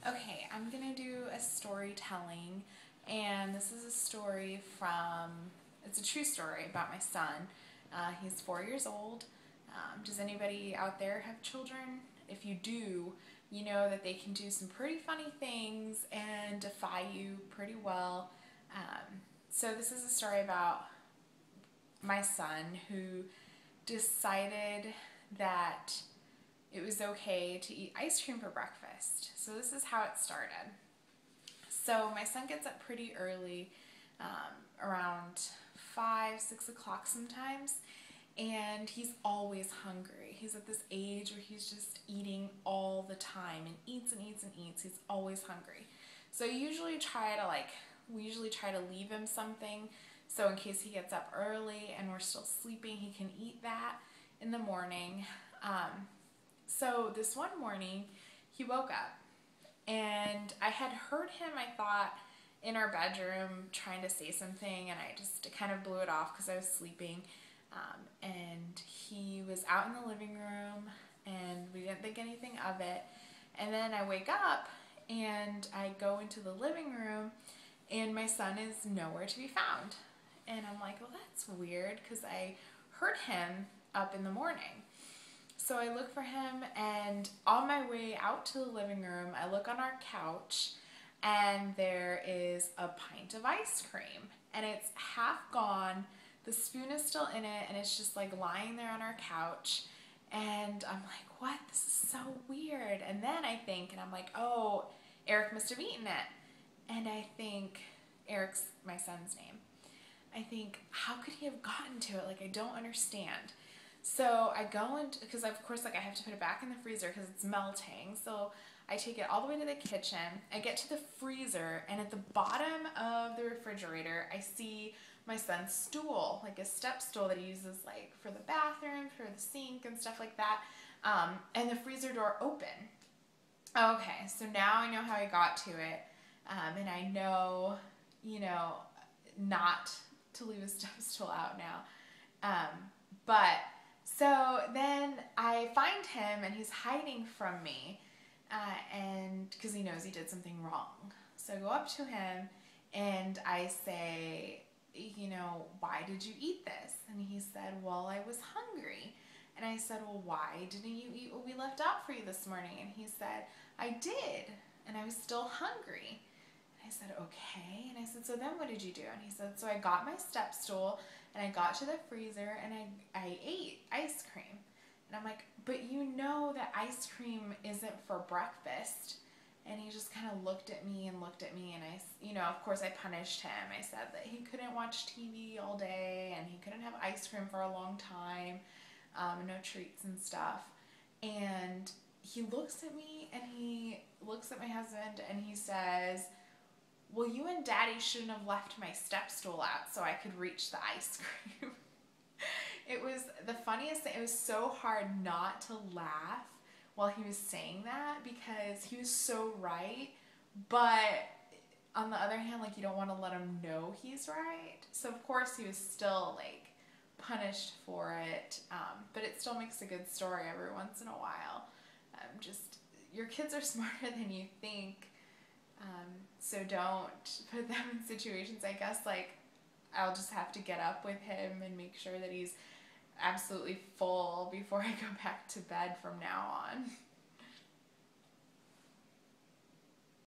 Okay, I'm gonna do a storytelling, and this is a story from, it's a true story about my son. He's 4 years old. Does anybody out there have children? If you do, you know that they can do some pretty funny things and defy you pretty well. So this is a story about my son who decided that it was okay to eat ice cream for breakfast. So this is how it started. So my son gets up pretty early, around 5, 6 o'clock sometimes, and he's always hungry. He's at this age where he's just eating all the time and eats and eats and eats. He's always hungry. So we usually try to leave him something, so in case he gets up early and we're still sleeping, he can eat that in the morning. So this one morning, he woke up, and I had heard him, I thought, in our bedroom trying to say something, and I just kind of blew it off because I was sleeping. And he was out in the living room, and we didn't think anything of it. And then I wake up, and I go into the living room, and my son is nowhere to be found. And I'm like, well, that's weird, because I heard him up in the morning. So I look for him, and on my way out to the living room, I look on our couch, and there is a pint of ice cream, and it's half gone. The spoon is still in it, and it's just like lying there on our couch. And I'm like, what? This is so weird. And then I think, and I'm like, oh, Eric must have eaten it. And I think, Eric's my son's name. I think, how could he have gotten to it? Like, I don't understand. So I go into, because of course, like, I have to put it back in the freezer because it's melting. So I take it all the way to the kitchen. I get to the freezer, and at the bottom of the refrigerator, I see my son's stool, like a step stool that he uses like for the bathroom, for the sink and stuff like that. And the freezer door open. Okay, so now I know how I got to it. And I know, not to leave a step stool out now. But so then I find him, and he's hiding from me, and because he knows he did something wrong. So I go up to him, and I say, why did you eat this? And he said, well, I was hungry. And I said, well, why didn't you eat what we left out for you this morning? And he said, I did, and I was still hungry. And I said, okay. And I said, so then what did you do? And he said, so I got my step stool, and I got to the freezer, and I ate ice cream. And I'm like, but you know that ice cream isn't for breakfast. And he just kind of looked at me, and I, of course I punished him. I said that he couldn't watch TV all day, and he couldn't have ice cream for a long time, no treats and stuff. And he looks at me, and he looks at my husband, and he says, well, you and Daddy shouldn't have left my step stool out so I could reach the ice cream. It was the funniest thing. It was so hard not to laugh while he was saying that, because he was so right, but on the other hand, like, you don't want to let him know he's right. So of course he was still like punished for it, but it still makes a good story every once in a while. Just, your kids are smarter than you think, so don't put them in situations, I guess, like, I'll just have to get up with him and make sure that he's absolutely full before I go back to bed from now on.